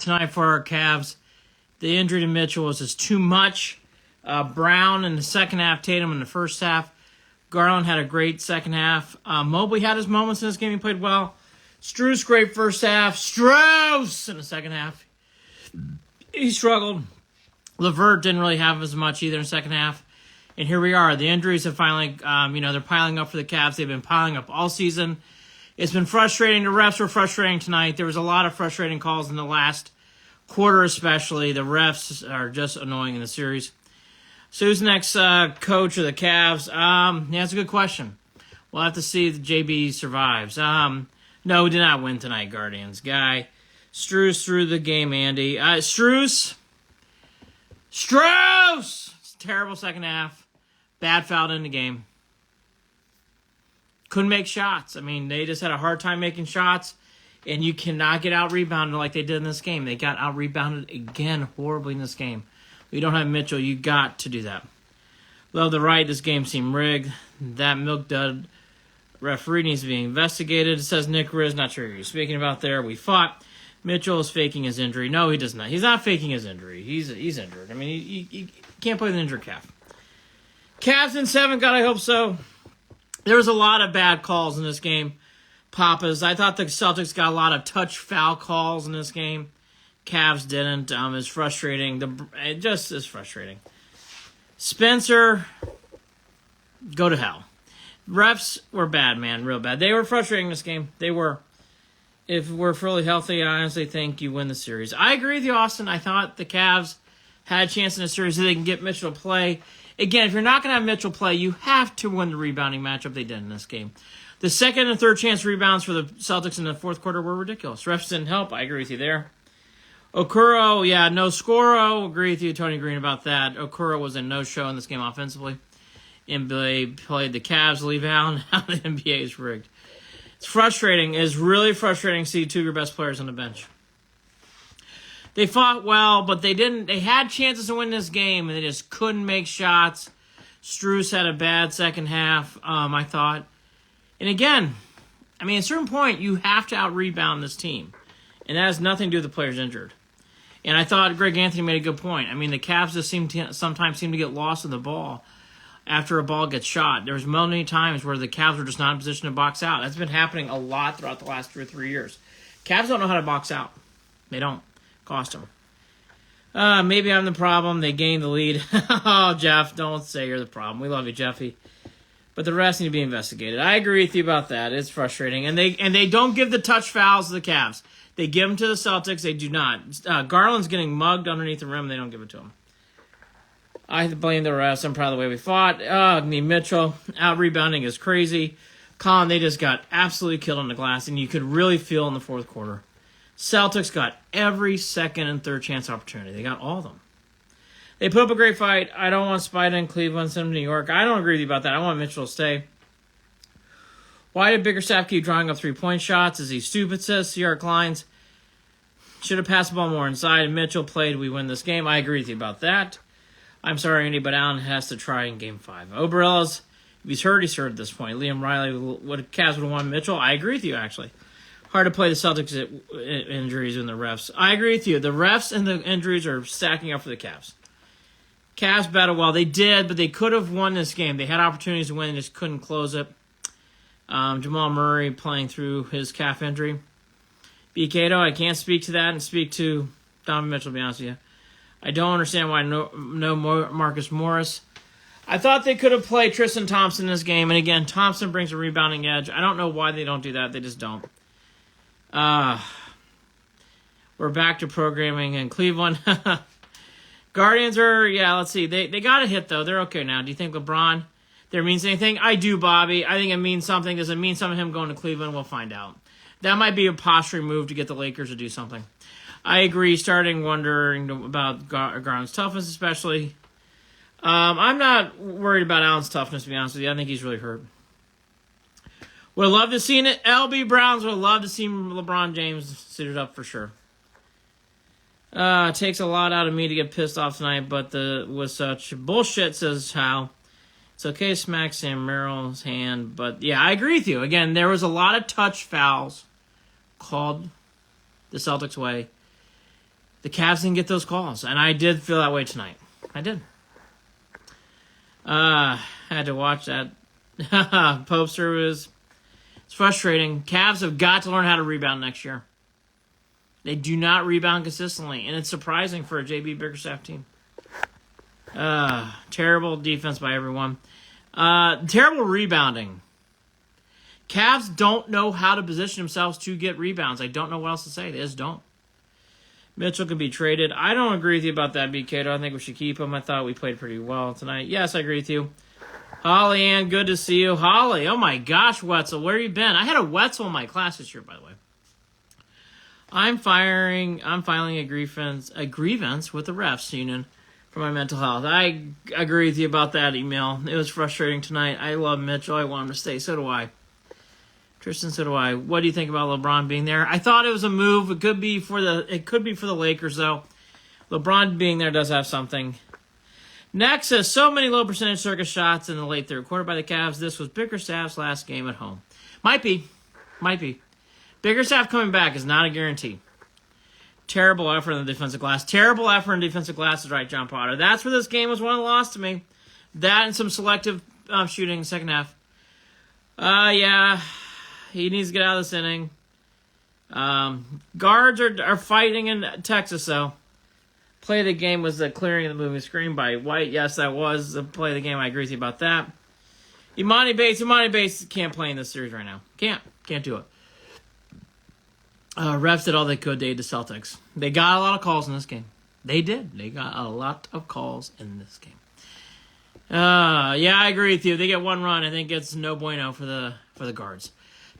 tonight for our Cavs. The injury to Mitchell was just too much. Brown in the second half, Tatum in the first half. Garland had a great second half. Mobley had his moments in this game. He played well. Strus, great first half. Strus in the second half. He struggled. LeVert didn't really have as much either in the second half. And here we are. The injuries have finally, they're piling up for the Cavs. They've been piling up all season. It's been frustrating. The refs were frustrating tonight. There was a lot of frustrating calls in the last quarter especially. The refs are just annoying in the series. So who's the next coach of the Cavs? That's a good question. We'll have to see if JB survives. No, we did not win tonight, Guardians. Guy. Strus through the game, Andy. Strus! Terrible second half. Bad foul in the game. Couldn't make shots. I mean, they just had a hard time making shots, and you cannot get out-rebounded like they did in this game. They got out-rebounded again horribly in this game. You don't have Mitchell. You got to do that. Love the right. This game seemed rigged. That milk dud referee needs to be investigated. It says Nick Riz. Not sure who you're speaking about there. We fought. Mitchell is faking his injury. No, he does not. He's not faking his injury. He's injured. I mean, he can't play with an injured calf. Cavs in 7. God, I hope so. There was a lot of bad calls in this game. Papas. I thought the Celtics got a lot of touch foul calls in this game. Cavs didn't. It's frustrating. It just is frustrating. Spencer, go to hell. Refs were bad, man. Real bad. They were frustrating this game. They were. If we're fully healthy, I honestly think you win the series. I agree with you, Austin. I thought the Cavs had a chance in the series so they can get Mitchell to play. Again, if you're not going to have Mitchell play, you have to win the rebounding matchup. They did in this game. The second and third chance rebounds for the Celtics in the fourth quarter were ridiculous. Refs didn't help. I agree with you there. Okoro, no score. Agree with you, Tony Green, about that. Okoro was a no-show in this game offensively. NBA played the Cavs, leave out. Now the NBA is rigged. It's frustrating. It's really frustrating to see two of your best players on the bench. They fought well, but they didn't. They had chances to win this game, and they just couldn't make shots. Strus had a bad second half, I thought. And again, I mean, at a certain point, you have to out-rebound this team. And that has nothing to do with the players injured. And I thought Greg Anthony made a good point. I mean, the Cavs just sometimes seem to get lost in the ball after a ball gets shot. There's many times where the Cavs were just not in position to box out. That's been happening a lot throughout the last 2 or 3 years. Cavs don't know how to box out. They don't. Cost them. Maybe I'm the problem. They gained the lead. Oh, Jeff, don't say you're the problem. We love you, Jeffy. But the rest need to be investigated. I agree with you about that. It's frustrating. And they don't give the touch fouls to the Cavs. They give them to the Celtics. They do not. Garland's getting mugged underneath the rim. They don't give it to him. I blame the refs. I'm proud of the way we fought. Mitchell, out-rebounding is crazy. Colin, they just got absolutely killed on the glass, and you could really feel in the fourth quarter. Celtics got every second and third chance opportunity. They got all of them. They put up a great fight. I don't want Spida in Cleveland, send him to New York. I don't agree with you about that. I want Mitchell to stay. Why did Bickerstaff keep drawing up three-point shots? Is he stupid, says C.R. Kleins. Should have passed the ball more inside. And Mitchell played, we win this game. I agree with you about that. I'm sorry, Andy, but Allen has to try in Game 5. Oberella's, if he's hurt, he's hurt at this point. Liam Riley, Cavs would have won Mitchell. I agree with you, actually. Hard to play the Celtics injuries and the refs. I agree with you. The refs and the injuries are stacking up for the Cavs. Cavs battled well. They did, but they could have won this game. They had opportunities to win and just couldn't close it. Jamal Murray playing through his calf injury. BKdo, I can't speak to that and speak to Donovan Mitchell, to be honest with you. I don't understand why no Marcus Morris. I thought they could have played Tristan Thompson in this game, and again, Thompson brings a rebounding edge. I don't know why they don't do that. They just don't. We're back to programming in Cleveland. Guardians are, let's see. They got a hit, though. They're okay now. Do you think LeBron there means anything? I do, Bobby. I think it means something. Does it mean something him going to Cleveland? We'll find out. That might be a posturing move to get the Lakers to do something. I agree, starting wondering about Garland's toughness, especially. I'm not worried about Allen's toughness, to be honest with you. I think he's really hurt. Would have loved to see it. LB Browns would have loved to see LeBron James suited up for sure. It takes a lot out of me to get pissed off tonight, but with such bullshit, says Hal. It's okay to smack Sam Merrill's hand, but yeah, I agree with you. Again, there was a lot of touch fouls called the Celtics way. the Cavs didn't get those calls, and I did feel that way tonight. I did. I had to watch that. Popster it's frustrating. Cavs have got to learn how to rebound next year. They do not rebound consistently, and it's surprising for a JB Bickerstaff team. Terrible defense by everyone. Terrible rebounding. Cavs don't know how to position themselves to get rebounds. I don't know what else to say. They just don't. Mitchell can be traded. I don't agree with you about that, BK. I think we should keep him. I thought we played pretty well tonight. Yes, I agree with you. Holly Ann, good to see you. Holly, oh my gosh, Wetzel, where you been? I had a Wetzel in my class this year, by the way. I'm filing a grievance with the refs union for my mental health. I agree with you about that email. It was frustrating tonight. I love Mitchell. I want him to stay. So do I. Tristan, so do I. What do you think about LeBron being there? I thought it was a move. It could be for the Lakers, though. LeBron being there does have something. Nexus, so many low percentage circus shots in the late third quarter by the Cavs. This was Bickerstaff's last game at home. Might be. Bickerstaff coming back is not a guarantee. Terrible effort in the defensive glass. Terrible effort in defensive glass is right, John Potter. That's where this game was won and lost to me. That and some selective shooting in the second half. Yeah, he needs to get out of this inning. Guards are fighting in Texas, though. Play of the game was the clearing of the moving screen by White. Yes, that was the play of the game. I agree with you about that. Imani Bates can't play in this series right now. Can't do it. Refs did all they could. They did the Celtics. They got a lot of calls in this game. They did. They got a lot of calls in this game. Yeah, I agree with you. They get one run. I think it's no bueno for the guards.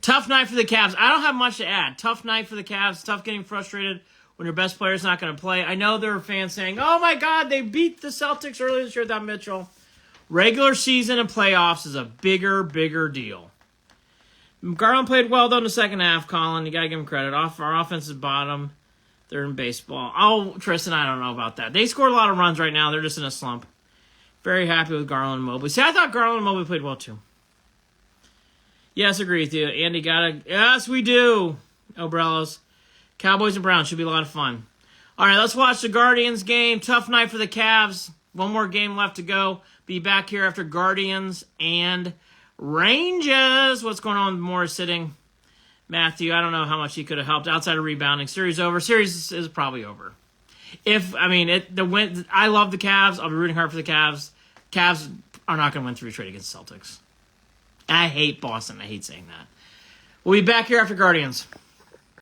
Tough night for the Cavs. I don't have much to add. Tough night for the Cavs. Tough getting frustrated when your best player's not going to play. I know there are fans saying, oh my God, they beat the Celtics earlier this year without Mitchell. Regular season and playoffs is a bigger deal. Garland played well, though, in the second half, Colin. You got to give him credit. Our offense is bottom. They're in baseball. Oh, Tristan, I don't know about that. They scored a lot of runs right now. They're just in a slump. Very happy with Garland and Mobley. See, I thought Garland and Mobley played well, too. Yes, agree with you. Andy yes, we do. Obrellos. Cowboys and Browns should be a lot of fun. All right, let's watch the Guardians game. Tough night for the Cavs. One more game left to go. Be back here after Guardians and Rangers. What's going on with Morris sitting? Matthew, I don't know how much he could have helped outside of rebounding. Series over. Series is probably over. I love the Cavs. I'll be rooting hard for the Cavs. Cavs are not going to win 3 straight against the Celtics. I hate Boston. I hate saying that. We'll be back here after Guardians.